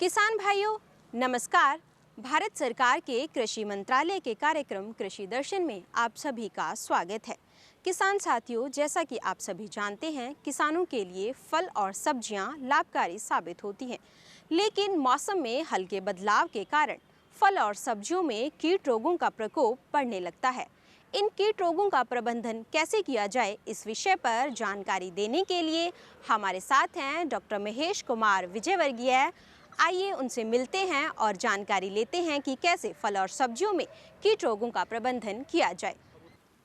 किसान भाइयों नमस्कार। भारत सरकार के कृषि मंत्रालय के कार्यक्रम कृषि दर्शन में आप सभी का स्वागत है। किसान साथियों, जैसा कि आप सभी जानते हैं, किसानों के लिए फल और सब्जियां लाभकारी साबित होती हैं, लेकिन मौसम में हल्के बदलाव के कारण फल और सब्जियों में कीट रोगों का प्रकोप बढ़ने लगता है। इन कीट रोगों का प्रबंधन कैसे किया जाए, इस विषय पर जानकारी देने के लिए हमारे साथ हैं डॉक्टर महेश कुमार विजयवर्गीय। आइए उनसे मिलते हैं और जानकारी लेते हैं कि कैसे फल और सब्जियों में कीट रोगों का प्रबंधन किया जाए।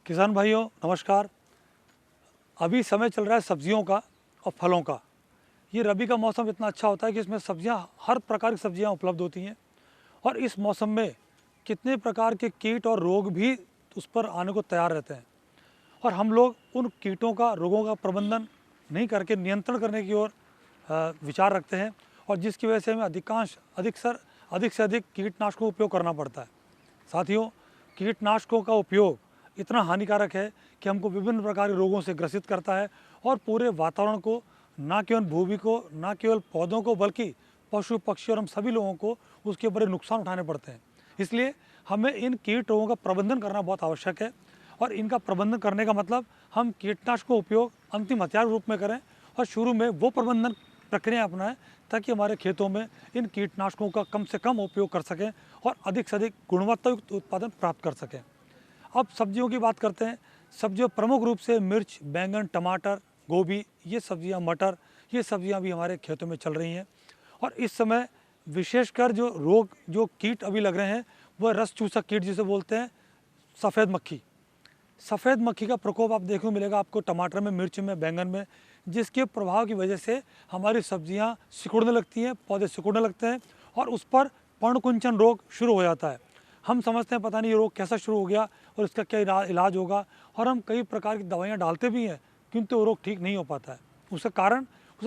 किसान भाइयों नमस्कार। अभी समय चल रहा है सब्जियों का और फलों का। ये रबी का मौसम इतना अच्छा होता है कि इसमें सब्जियां, हर प्रकार की सब्जियां उपलब्ध होती हैं और इस मौसम में कितने प्रकार के कीट और रोग भी उस पर आने को तैयार रहते हैं और हम लोग उन कीटों का, रोगों का प्रबंधन नहीं करके नियंत्रण करने की ओर विचार रखते हैं और जिसकी वजह से हमें अधिक से अधिक कीटनाशकों का उपयोग करना पड़ता है। साथियों, कीटनाशकों का उपयोग इतना हानिकारक है कि हमको विभिन्न प्रकार के रोगों से ग्रसित करता है और पूरे वातावरण को, न केवल भूमि को, न केवल पौधों को, बल्कि पशु पक्षी और हम सभी लोगों को उसके बड़े नुकसान उठाने पड़ते हैं। इसलिए हमें इन कीट रोगों का प्रबंधन करना बहुत आवश्यक है और इनका प्रबंधन करने का मतलब हम कीटनाशकों का उपयोग अंतिम हथियार रूप में करें और शुरू में वो प्रबंधन प्रक्रिया अपनाएं ताकि हमारे खेतों में इन कीटनाशकों का कम से कम उपयोग कर सकें और अधिक से अधिक गुणवत्तायुक्त उत्पादन प्राप्त कर सकें। अब सब्जियों की बात करते हैं। सब्जियों प्रमुख रूप से मिर्च, बैंगन, टमाटर, गोभी, ये सब्जियां, मटर, ये सब्जियां भी हमारे खेतों में चल रही हैं और इस समय विशेषकर जो कीट अभी लग रहे हैं वह रस चूसक कीट जिसे बोलते हैं, सफ़ेद मक्खी। सफ़ेद मक्खी का प्रकोप आप देखने को मिलेगा आपको टमाटर में, मिर्च में, बैंगन में, जिसके प्रभाव की वजह से हमारी सब्जियां सिकुड़ने लगती हैं, पौधे सिकुड़ने लगते हैं और उस पर पर्णकुंचन रोग शुरू हो जाता है। हम समझते हैं पता नहीं ये रोग कैसा शुरू हो गया और इसका क्या इलाज होगा और हम कई प्रकार की दवाइयाँ डालते भी हैं, किंतु वो रोग ठीक नहीं हो पाता है। उसका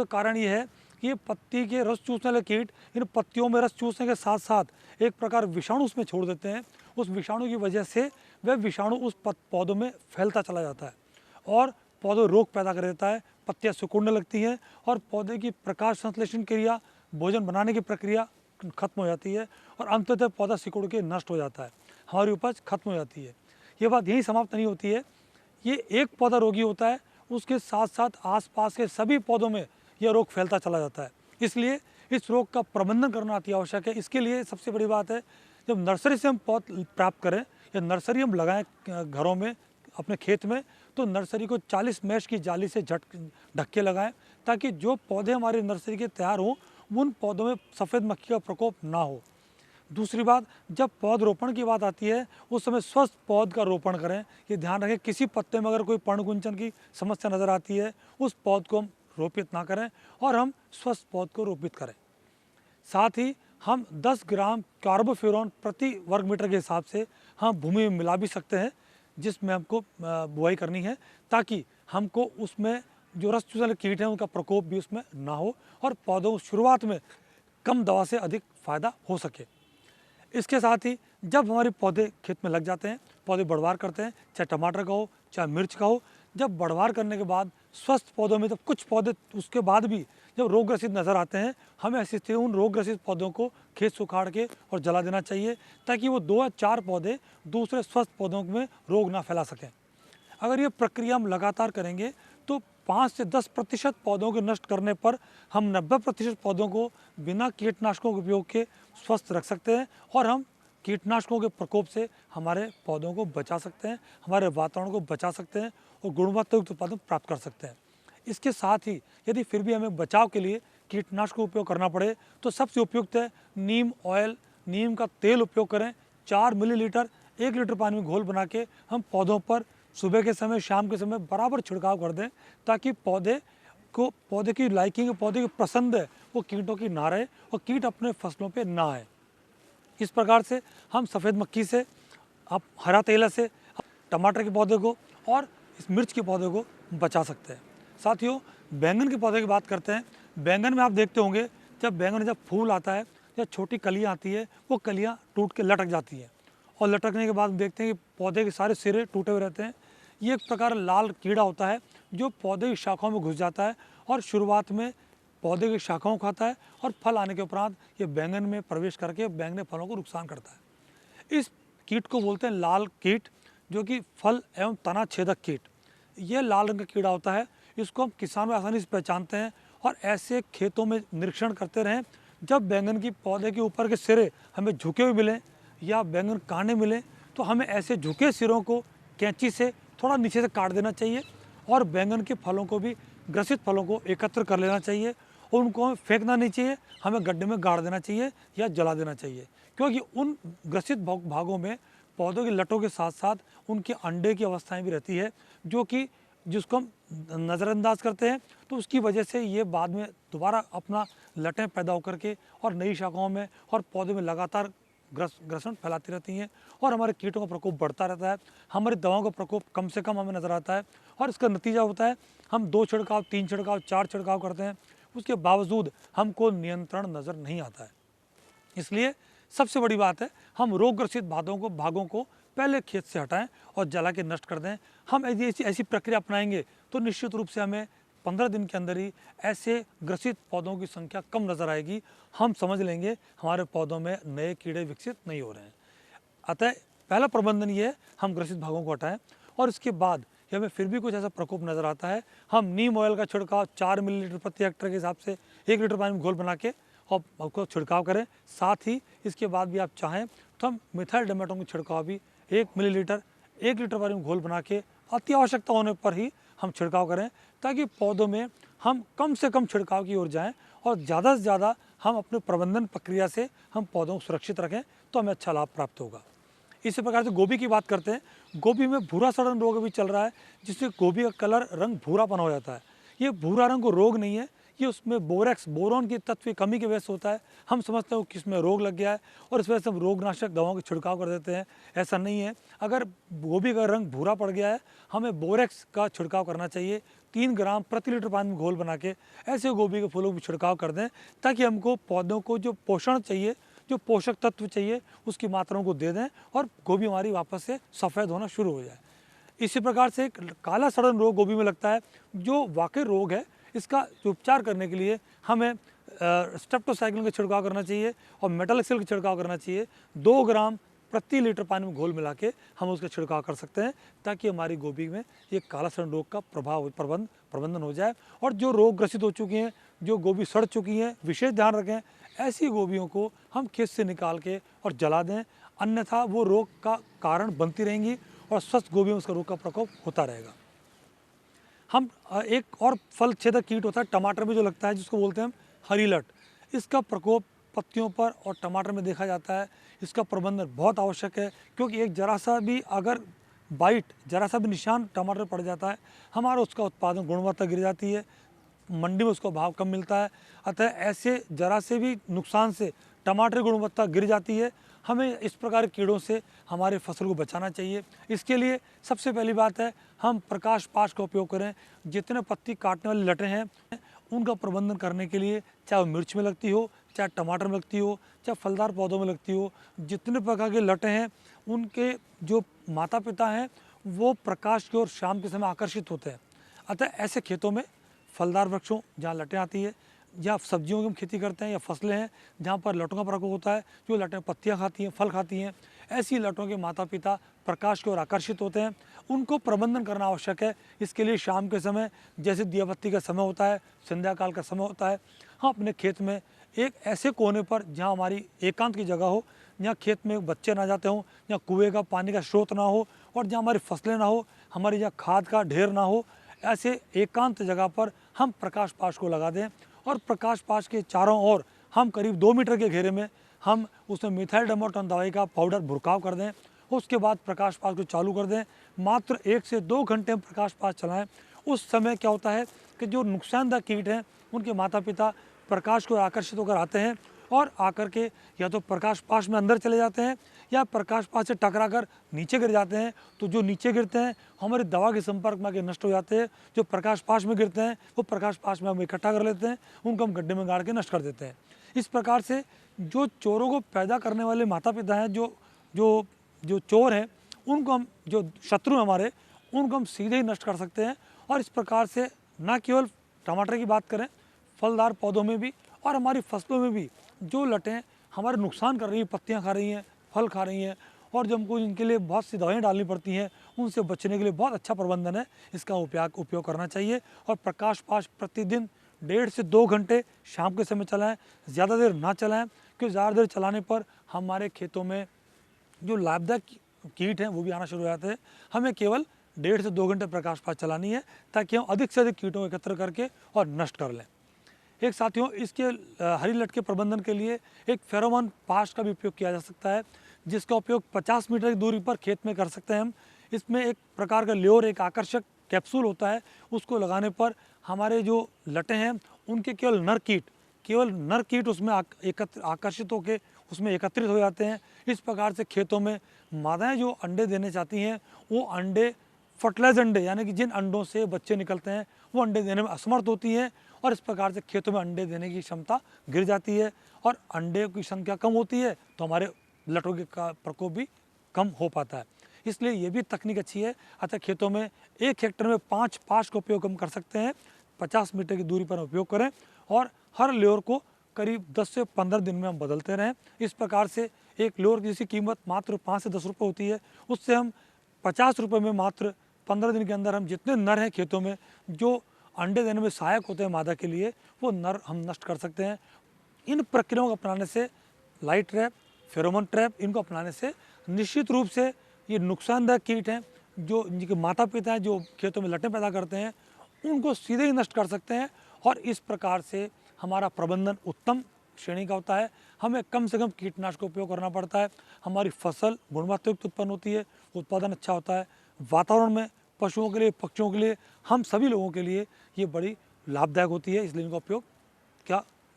कारण ये है कि ये पत्ती के रस चूसने वाले कीट इन पत्तियों में रस चूसने के साथ साथ एक प्रकार विषाणु उसमें छोड़ देते हैं। उस विषाणु की वजह से वह विषाणु उस पौधों में फैलता चला जाता है और पौधों रोग पैदा कर देता है, पत्तियां सिकुड़ने लगती हैं और पौधे की प्रकाश संश्लेषण क्रिया, भोजन बनाने की प्रक्रिया खत्म हो जाती है और अंततः पौधा सिकुड़ के नष्ट हो जाता है, हमारी उपज खत्म हो जाती है। ये बात यहीं समाप्त नहीं होती है। ये एक पौधा रोगी होता है, उसके साथ साथ आसपास के सभी पौधों में यह रोग फैलता चला जाता है। इसलिए इस रोग का प्रबंधन करना अति आवश्यक है। इसके लिए सबसे बड़ी बात है, जब नर्सरी से हम पौध प्राप्त करें या नर्सरी हम लगाएं घरों में, अपने खेत में, तो नर्सरी को 40 मैश की जाली से ढक के लगाएं ताकि जो पौधे हमारी नर्सरी के तैयार हों उन पौधों में सफ़ेद मक्खी का प्रकोप ना हो। दूसरी बात, जब पौधरोपण की बात आती है उस समय स्वस्थ पौध का रोपण करें। ये ध्यान रखें किसी पत्ते में अगर कोई पर्णकुंचन की समस्या नज़र आती है उस पौध को हम रोपित ना करें और हम स्वस्थ पौध को रोपित करें। साथ ही हम 10 ग्राम कार्बोफ्यूरॉन प्रति वर्ग मीटर के हिसाब से हम भूमि में मिला भी सकते हैं जिसमें हमको बुआई करनी है, ताकि हमको उसमें जो रस चूसने वाले कीट हैं उनका प्रकोप भी उसमें ना हो और पौधों शुरुआत में कम दवा से अधिक फ़ायदा हो सके। इसके साथ ही जब हमारे पौधे खेत में लग जाते हैं, पौधे बढ़वार करते हैं, चाहे टमाटर का हो चाहे मिर्च का हो, जब बढ़वार करने के बाद स्वस्थ पौधों में, जब कुछ पौधे उसके बाद भी जब रोग ग्रसित नज़र आते हैं, हमें ऐसी स्थिति उन रोग ग्रसित पौधों को खेत से उखाड़ के और जला देना चाहिए ताकि वो 2 या 4 पौधे दूसरे स्वस्थ पौधों में रोग ना फैला सकें। अगर ये प्रक्रिया हम लगातार करेंगे तो 5 से 10% पौधों को नष्ट करने पर हम 90% पौधों को बिना कीटनाशकों के उपयोग के स्वस्थ रख सकते हैं और हम कीटनाशकों के प्रकोप से हमारे पौधों को बचा सकते हैं, हमारे वातावरण को बचा सकते हैं और गुणवत्तायुक्त उत्पादन प्राप्त कर सकते हैं। इसके साथ ही यदि फिर भी हमें बचाव के लिए कीटनाशक का उपयोग करना पड़े तो सबसे उपयुक्त है नीम ऑयल, नीम का तेल उपयोग करें। 4 मिलीलीटर 1 लीटर पानी में घोल बना के हम पौधों पर सुबह के समय, शाम के समय बराबर छिड़काव कर दें ताकि पौधे की लाइकिंग, पौधे की पसंद है वो कीटों की ना रहे और कीट अपने फसलों पे ना आए। इस प्रकार से हम सफ़ेद मक्खी से, आप हरा तेला से टमाटर के पौधे को और इस मिर्च के पौधे को बचा सकते हैं। साथियों, बैंगन के पौधे की बात करते हैं। बैंगन में आप देखते होंगे जब फूल आता है, जब छोटी कलियाँ आती है, वो कलियाँ टूट के लटक जाती हैं और लटकने के बाद देखते हैं कि पौधे के सारे सिरे टूटे हुए रहते हैं। ये एक प्रकार लाल कीड़ा होता है जो पौधे की शाखाओं में घुस जाता है और शुरुआत में पौधे की शाखाओं को खाता है और फल आने के उपरांत ये बैंगन में प्रवेश करके बैंगनी फलों को नुकसान करता है। इस कीट को बोलते हैं लाल कीट, जो कि फल एवं तना छेदक कीट। यह लाल रंग का कीड़ा होता है। इसको हम किसान आसानी से पहचानते हैं और ऐसे खेतों में निरीक्षण करते रहें जब बैंगन की पौधे के ऊपर के सिरे हमें झुके हुए मिलें या बैंगन कांटे मिलें, तो हमें ऐसे झुके सिरों को कैंची से थोड़ा नीचे से काट देना चाहिए और बैंगन के फलों को भी, ग्रसित फलों को एकत्र कर लेना चाहिए और उनको हमें फेंकना नहीं चाहिए, हमें गड्ढे में गाड़ देना चाहिए या जला देना चाहिए, क्योंकि उन ग्रसित भागों में पौधों की लटों के साथ साथ उनके अंडे की अवस्थाएं भी रहती है, जो कि जिसको हम नज़रअंदाज करते हैं, तो उसकी वजह से ये बाद में दोबारा अपना लटें पैदा होकर के और नई शाखाओं में और पौधे में लगातार ग्रसन फैलाती रहती हैं और हमारे कीटों का प्रकोप बढ़ता रहता है। हमारी दवाओं का प्रकोप कम से कम हमें नज़र आता है और इसका नतीजा होता है हम 2 छिड़काव, 3 छिड़काव, 4 छिड़काव करते हैं, उसके बावजूद हमको नियंत्रण नज़र नहीं आता है। इसलिए सबसे बड़ी बात है, हम रोगग्रसित भागों को पहले खेत से हटाएं और जला के नष्ट कर दें। हम यदि ऐसी प्रक्रिया अपनाएंगे तो निश्चित रूप से हमें 15 दिन के अंदर ही ऐसे ग्रसित पौधों की संख्या कम नज़र आएगी। हम समझ लेंगे हमारे पौधों में नए कीड़े विकसित नहीं हो रहे हैं। अतः पहला प्रबंधन ये है, हम ग्रसित भागों को हटाएं और इसके बाद कि हमें फिर भी कुछ ऐसा प्रकोप नज़र आता है, हम नीम ऑयल का छिड़काव 4 मिलीलीटर प्रति हेक्टेयर के हिसाब से 1 लीटर पानी में घोल बना के और उसको छिड़काव करें। साथ ही इसके बाद भी आप चाहें तो हम मिथाइल डैमेटोन का छिड़काव भी 1 मिलीलीटर 1 लीटर पानी में घोल बना के अति आवश्यकता होने पर ही हम छिड़काव करें, ताकि पौधों में हम कम से कम छिड़काव की ओर जाएं और ज़्यादा से ज़्यादा हम अपने प्रबंधन प्रक्रिया से हम पौधों को सुरक्षित रखें, तो हमें अच्छा लाभ प्राप्त होगा। इसी प्रकार से गोभी की बात करते हैं। गोभी में भूरा सड़न रोग भी चल रहा है, जिससे गोभी का कलर रंग भूरापन हो जाता है। ये भूरा रंग को रोग नहीं है, ये उसमें बोरॉन की तत्व की कमी की वजह से होता है। हम समझते हैं कि इसमें रोग लग गया है और इस वजह से हम रोगनाशक दवाओं का छिड़काव कर देते हैं। ऐसा नहीं है। अगर गोभी का रंग भूरा पड़ गया है, हमें बोरेक्स का छिड़काव करना चाहिए। 3 ग्राम प्रति लीटर पानी में घोल बना के ऐसे गोभी के फूलों को छिड़काव कर दें, ताकि हमको पौधों को जो पोषण चाहिए, जो पोषक तत्व चाहिए, उसकी मात्राओं को दे दें और गोभी हमारी वापस से सफ़ेद होना शुरू हो जाए। इसी प्रकार से काला सड़न रोग गोभी में लगता है, जो वाकई रोग है। इसका उपचार करने के लिए हमें स्टेप्टोसाइक्लिन का छिड़काव करना चाहिए और मेटालेक्सिल का छिड़काव करना चाहिए। 2 ग्राम प्रति लीटर पानी में घोल मिला के हम उसका छिड़काव कर सकते हैं, ताकि हमारी गोभी में ये काला सड़न रोग का प्रबंधन हो जाए। और जो रोग ग्रसित हो चुकी हैं, जो गोभी सड़ चुकी हैं, विशेष ध्यान रखें, ऐसी गोभियों को हम खेत से निकाल के और जला दें, अन्यथा वो रोग का कारण बनती रहेंगी और स्वस्थ गोभी में उसका रोग का प्रकोप होता रहेगा। हम एक और फल छेदक कीट होता है टमाटर में जो लगता है, जिसको बोलते हैं हम हरी लट। इसका प्रकोप पत्तियों पर और टमाटर में देखा जाता है। इसका प्रबंधन बहुत आवश्यक है, क्योंकि एक जरा सा भी अगर जरा सा भी निशान टमाटर पड़ जाता है, हमारा उसका उत्पादन गुणवत्ता गिर जाती है, मंडी में उसका भाव कम मिलता है। अतः ऐसे जरा से भी नुकसान से टमाटर की गुणवत्ता गिर जाती है। हमें इस प्रकार के कीड़ों से हमारे फसल को बचाना चाहिए। इसके लिए सबसे पहली बात है, हम प्रकाश पाश का उपयोग करें। जितने पत्ती काटने वाली लटें हैं, उनका प्रबंधन करने के लिए, चाहे वो मिर्च में लगती हो, चाहे टमाटर में लगती हो, चाहे फलदार पौधों में लगती हो, जितने प्रकार के लटें हैं, उनके जो माता पिता हैं वो प्रकाश की ओर शाम के समय आकर्षित होते हैं। अतः ऐसे खेतों में फलदार वृक्षों जहाँ लटें आती है, या सब्जियों की हम खेती करते हैं या फसलें हैं जहाँ पर लटों का प्रकोप होता है, जो लटें पत्तियाँ खाती हैं, फल खाती हैं, ऐसी लटों के माता पिता प्रकाश की ओर आकर्षित होते हैं। उनको प्रबंधन करना आवश्यक है। इसके लिए शाम के समय, जैसे दिया बत्ती का समय होता है, संध्या काल का समय होता है, हम अपने खेत में एक ऐसे कोने पर जहाँ हमारी एकांत की जगह हो, जहाँ खेत में बच्चे ना जाते हों, जहाँ कुएँ का पानी का स्रोत ना हो और जहाँ हमारी फसलें ना हो, हमारी जहाँ खाद का ढेर ना हो, ऐसे एकांत जगह पर हम प्रकाश पाश को लगा दें। और प्रकाश पाश के चारों ओर हम करीब 2 मीटर के घेरे में हम उसमें मिथाइल डैमेटोन दवाई का पाउडर भुरकाव कर दें। उसके बाद प्रकाश पाश को चालू कर दें। मात्र 1 से 2 घंटे में प्रकाश पाश चलाएं। उस समय क्या होता है कि जो नुकसानदायक कीट हैं, उनके माता पिता प्रकाश को आकर्षित होकर आते हैं और आकर के या तो प्रकाश पाश में अंदर चले जाते हैं या प्रकाश पाश से टकरा कर नीचे गिर जाते हैं। तो जो नीचे गिरते हैं हमारी दवा के संपर्क में आके नष्ट हो जाते हैं। जो प्रकाश पाश में गिरते हैं वो प्रकाश पाश में हम इकट्ठा कर लेते हैं, उनको हम गड्ढे में गाड़ के नष्ट कर देते हैं। इस प्रकार से जो चोरों को पैदा करने वाले माता पिता हैं, जो चोर हैं, उनको हम, जो शत्रु हैं हमारे, उनको हम सीधे ही नष्ट कर सकते हैं। और इस प्रकार से न केवल टमाटर की बात करें, फलदार पौधों में भी और हमारी फसलों में भी जो लटें हमारे नुकसान कर रही हैं, पत्तियाँ खा रही हैं, फल खा रही हैं और जो हमको इनके लिए बहुत सी दवाएँ डालनी पड़ती हैं, उनसे बचने के लिए बहुत अच्छा प्रबंधन है। इसका उपयोग करना चाहिए और प्रकाश पाश प्रतिदिन 1.5 से 2 घंटे शाम के समय चलाएँ, ज़्यादा देर ना चलाएँ, क्योंकि ज़्यादा देर चलाने पर हमारे खेतों में जो लाभदायक कीट हैं वो भी आना शुरू हो जाते हैं। हमें केवल 1.5 से 2 घंटे प्रकाश पास चलानी है ताकि हम अधिक से अधिक कीटों को एकत्र करके और नष्ट कर लें। एक साथियों, इसके हरी लट के प्रबंधन के लिए एक फेरोमोन पास्ट का भी उपयोग किया जा सकता है, जिसका उपयोग 50 मीटर की दूरी पर खेत में कर सकते हैं हम। इसमें एक प्रकार का ल्योर, एक आकर्षक कैप्सूल होता है, उसको लगाने पर हमारे जो लटें हैं उनके केवल नर कीट उसमें आकर्षित होकर उसमें एकत्रित हो जाते हैं। इस प्रकार से खेतों में मादाएं जो अंडे देने चाहती हैं वो अंडे फर्टिलाइज अंडे, यानी कि जिन अंडों से बच्चे निकलते हैं वो अंडे देने में असमर्थ होती हैं और इस प्रकार से खेतों में अंडे देने की क्षमता गिर जाती है और अंडे की संख्या कम होती है तो हमारे लटों का प्रकोप भी कम हो पाता है। इसलिए ये भी तकनीक अच्छी है। अतः खेतों में 1 हेक्टेयर में 5 पास्ट का उपयोग हम कर सकते हैं। 50 मीटर की दूरी पर उपयोग करें और हर ल्योर को करीब 10 से 15 दिन में हम बदलते रहें। इस प्रकार से एक ल्योर की कीमत मात्र 5 से 10 रुपये होती है, उससे हम 50 रुपये में मात्र 15 दिन के अंदर हम जितने नर हैं खेतों में जो अंडे देने में सहायक होते हैं मादा के लिए, वो नर हम नष्ट कर सकते हैं। इन प्रक्रियाओं को अपनाने से, लाइट ट्रैप, फेरोमोन ट्रैप, इनको अपनाने से निश्चित रूप से ये नुकसानदायक कीट हैं जो इनके माता पिता हैं जो खेतों में लटें पैदा करते हैं, उनको सीधे ही नष्ट कर सकते हैं और इस प्रकार से हमारा प्रबंधन उत्तम श्रेणी का होता है। हमें कम से कम कीटनाशक का उपयोग करना पड़ता है, हमारी फसल गुणवत्तायुक्त उत्पन्न होती है, उत्पादन अच्छा होता है। वातावरण में पशुओं के लिए, पक्षियों के लिए, हम सभी लोगों के लिए ये बड़ी लाभदायक होती है, इसलिए इनका उपयोग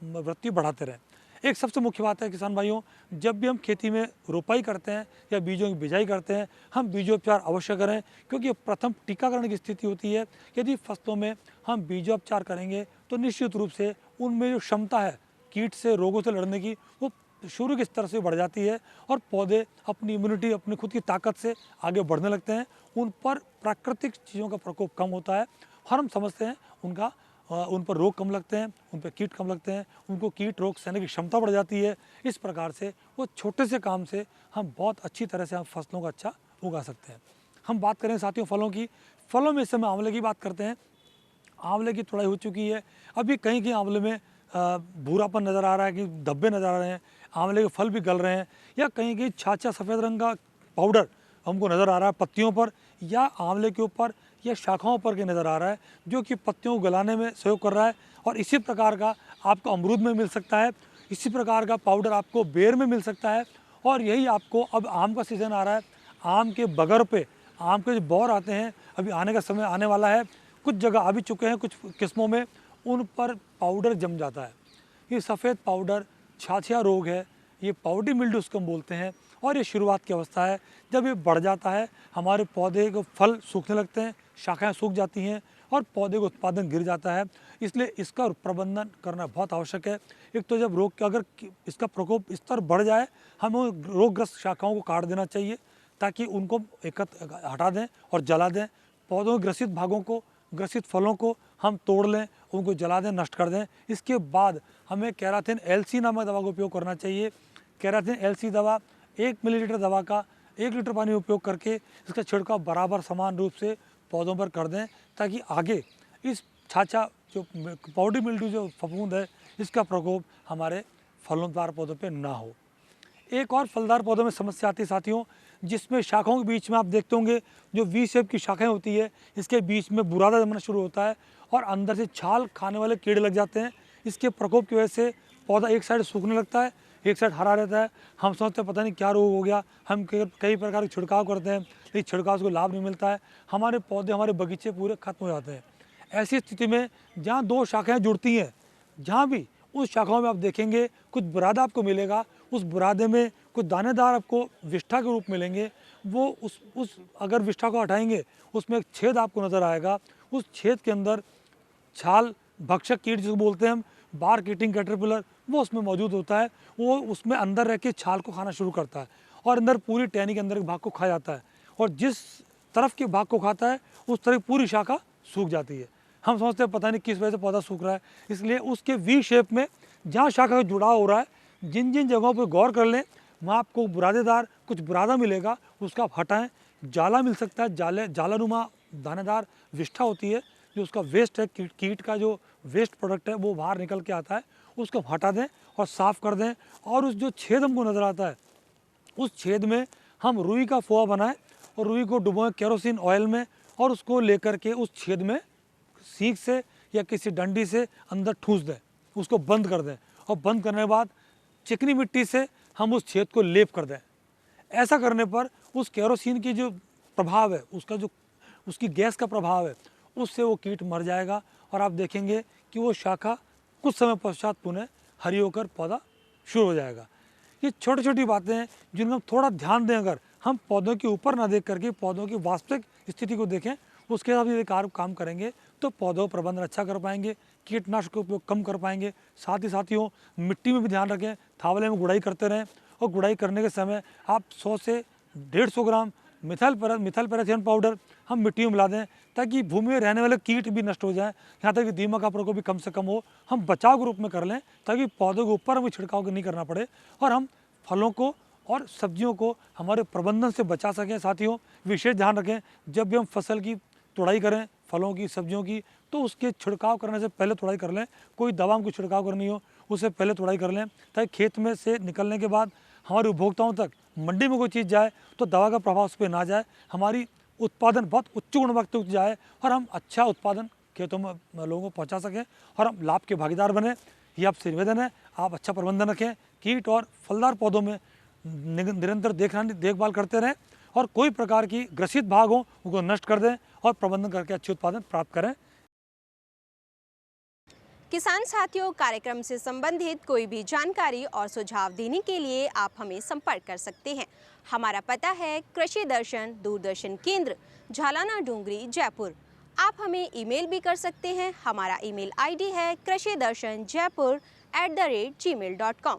वृत्ति बढ़ाते रहें। एक सबसे मुख्य बात है किसान भाइयों, जब भी हम खेती में रोपाई करते हैं या बीजों की बिजाई करते हैं, हम बीजोपचार अवश्य करें, क्योंकि ये प्रथम टीकाकरण की स्थिति होती है। यदि फसलों में हम बीजोपचार करेंगे तो निश्चित रूप से उनमें जो क्षमता है कीट से, रोगों से लड़ने की, वो शुरू के स्तर से बढ़ जाती है और पौधे अपनी इम्यूनिटी, अपनी खुद की ताकत से आगे बढ़ने लगते हैं। उन पर प्राकृतिक चीज़ों का प्रकोप कम होता है और हम समझते हैं उन पर रोग कम लगते हैं, उन पर कीट कम लगते हैं, उनको कीट रोग सहने की क्षमता बढ़ जाती है। इस प्रकार से वो छोटे से काम से हम बहुत अच्छी तरह से हम फसलों का अच्छा उगा सकते हैं। हम बात करें साथियों फलों की, फलों में इस समय आंवले की बात करते हैं। आंवले की तुड़ाई हो चुकी है, अभी कहीं कहीं आंवले में भूरापन नज़र आ रहा है, कि धब्बे नज़र आ रहे हैं, आंवले के फल भी गल रहे हैं, या कहीं कहीं छाछा सफ़ेद रंग का पाउडर हमको नज़र आ रहा है पत्तियों पर या आंवले के ऊपर या शाखाओं पर के नज़र आ रहा है, जो कि पत्तियों को गलाने में सहयोग कर रहा है। और इसी प्रकार का आपको अमरूद में मिल सकता है, इसी प्रकार का पाउडर आपको बेर में मिल सकता है। और यही आपको, अब आम का सीज़न आ रहा है, आम के बगर पे आम के जो बौर आते हैं, अभी आने का समय आने वाला है, कुछ जगह आ भी चुके हैं, कुछ किस्मों में उन पर पाउडर जम जाता है। ये सफ़ेद पाउडर छाछिया रोग है, ये पाउडरी मिल्ड्यू उसको हम बोलते हैं और ये शुरुआत की अवस्था है। जब ये बढ़ जाता है, हमारे पौधे को फल सूखने लगते हैं, शाखाएं सूख जाती हैं और पौधे का उत्पादन गिर जाता है। इसलिए इसका प्रबंधन करना बहुत आवश्यक है। एक तो जब रोग अगर इसका प्रकोप इस तरह बढ़ जाए, हमें रोगग्रस्त शाखाओं को काट देना चाहिए ताकि उनको हटा दें और जला दें। पौधों के ग्रसित भागों को, ग्रसित फलों को हम तोड़ लें, उनको जला दें, नष्ट कर दें। इसके बाद हमें कैराथिन LC नामक दवा का उपयोग करना चाहिए। कैराथिन LC दवा 1 मिलीलीटर दवा का 1 लीटर पानी में उपयोग करके इसका छिड़काव बराबर समान रूप से पौधों पर कर दें, ताकि आगे इस छाछा जो पाउडरी मिल्ड्यू जो फफूंद है, इसका प्रकोप हमारे फलदार पौधों पे ना हो। एक और फलदार पौधों में समस्या आती है साथियों, जिसमें शाखाओं के बीच में आप देखते होंगे जो V शेप की शाखाएं होती है, इसके बीच में बुरादा जमना शुरू होता है और अंदर से छाल खाने वाले कीड़े लग जाते हैं। इसके प्रकोप की वजह से पौधा एक साइड सूखने लगता है, एक साइड हरा रहता है। हम सोचते हैं पता नहीं क्या रोग हो गया, हम कई प्रकार के छिड़काव करते हैं, लेकिन छिड़काव से कोई लाभ नहीं मिलता है, हमारे पौधे, हमारे बगीचे पूरे खत्म हो जाते हैं। ऐसी स्थिति में जहाँ 2 शाखाएँ जुड़ती हैं, जहाँ भी उस शाखाओं में आप देखेंगे कुछ बुरादा आपको मिलेगा, उस बुरादे में कुछ दानेदार आपको विष्ठा के रूप मिलेंगे। वो उस अगर विष्ठा को हटाएंगे, उसमें एक छेद आपको नज़र आएगा। उस छेद के अंदर छाल भक्षक कीट जिसको बोलते हैं हम, बार कीटिंग कैटरपिलर, वो उसमें मौजूद होता है। वो उसमें अंदर रह के छाल को खाना शुरू करता है और अंदर पूरी टहनी के अंदर के भाग को खा जाता है और जिस तरफ के भाग को खाता है उस तरफ पूरी शाखा सूख जाती है। हम सोचते हैं पता नहीं किस वजह से पौधा सूख रहा है, इसलिए उसके वी शेप में जहाँ शाखा का जुड़ाव हो रहा है, जिन जिन जगहों पर गौर कर लें वहाँ आपको बुरादेदार कुछ बुरादा मिलेगा, उसका आप हटाएं। जाला मिल सकता है, जालानुमा दानेदार विष्ठा होती है, जो उसका वेस्ट है, कीट का जो वेस्ट प्रोडक्ट है वो बाहर निकल के आता है, उसको हटा दें और साफ़ कर दें। और उस जो छेद हमको नज़र आता है, उस छेद में हम रुई का फोआ बनाएं और रुई को डुबोएं केरोसिन ऑयल में, और उसको लेकर के उस छेद में सीख से या किसी डंडी से अंदर ठूंस दें, उसको बंद कर दें। और बंद करने के बाद चिकनी मिट्टी से हम उस छेद को लेप कर दें। ऐसा करने पर उस केरोसिन की जो प्रभाव है, उसका जो उसकी गैस का प्रभाव है, उससे वो कीट मर जाएगा और आप देखेंगे कि वो शाखा कुछ समय पश्चात पुनः हरी होकर पौधा शुरू हो जाएगा। ये छोटी छोटी बातें हैं जिनमें हम थोड़ा ध्यान दें, अगर हम पौधों के ऊपर ना देख करके पौधों की वास्तविक स्थिति को देखें, उसके हिसाब से काम करेंगे तो पौधों प्रबंधन अच्छा कर पाएंगे, कीटनाशक का उपयोग कम कर पाएंगे। साथ ही साथियों, मिट्टी में भी ध्यान रखें, थावले में गुड़ाई करते रहें, और गुड़ाई करने के समय आप 100 से 150 ग्राम मिथाइल पैराथियन पाउडर हम मिट्टी में मिला दें, ताकि भूमि में रहने वाले कीट भी नष्ट हो जाएं, यहाँ तक कि दीमक का प्रकोप भी कम से कम हो। हम बचाव के रूप में कर लें, ताकि पौधों के ऊपर हमें छिड़काव नहीं करना पड़े और हम फलों को और सब्जियों को हमारे प्रबंधन से बचा सकें। साथियों, विशेष ध्यान रखें, जब भी हम फसल की तुड़ाई करें, फलों की सब्जियों की, तो उसके छिड़काव करने से पहले तुड़ाई कर लें। कोई दवा हमको छिड़काव करनी हो उससे पहले तुड़ाई कर लें, ताकि खेत में से निकलने के बाद हमारे उपभोक्ताओं तक मंडी में कोई चीज़ जाए तो दवा का प्रभाव उस पर ना जाए, हमारी उत्पादन बहुत उच्च गुणवत्ता युक्त जाए और हम अच्छा उत्पादन खेतों में लोगों को पहुंचा सकें और हम लाभ के भागीदार बने। ये आपसे निवेदन है, आप अच्छा प्रबंधन रखें, कीट और फलदार पौधों में निरंतर देखभाल करते रहें, और कोई प्रकार की ग्रसित भाग हो उनको नष्ट कर दें और प्रबंधन करके अच्छे उत्पादन प्राप्त करें। किसान साथियों, कार्यक्रम से संबंधित कोई भी जानकारी और सुझाव देने के लिए आप हमें संपर्क कर सकते हैं। हमारा पता है कृषि दर्शन, दूरदर्शन केंद्र, झालाना डूंगरी, जयपुर। आप हमें ईमेल भी कर सकते हैं। हमारा ईमेल आईडी है krishidarshanjaipur@gmail.com।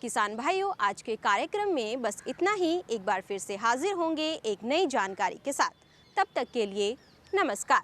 किसान भाइयों, आज के कार्यक्रम में बस इतना ही। एक बार फिर से हाजिर होंगे एक नई जानकारी के साथ। तब तक के लिए नमस्कार।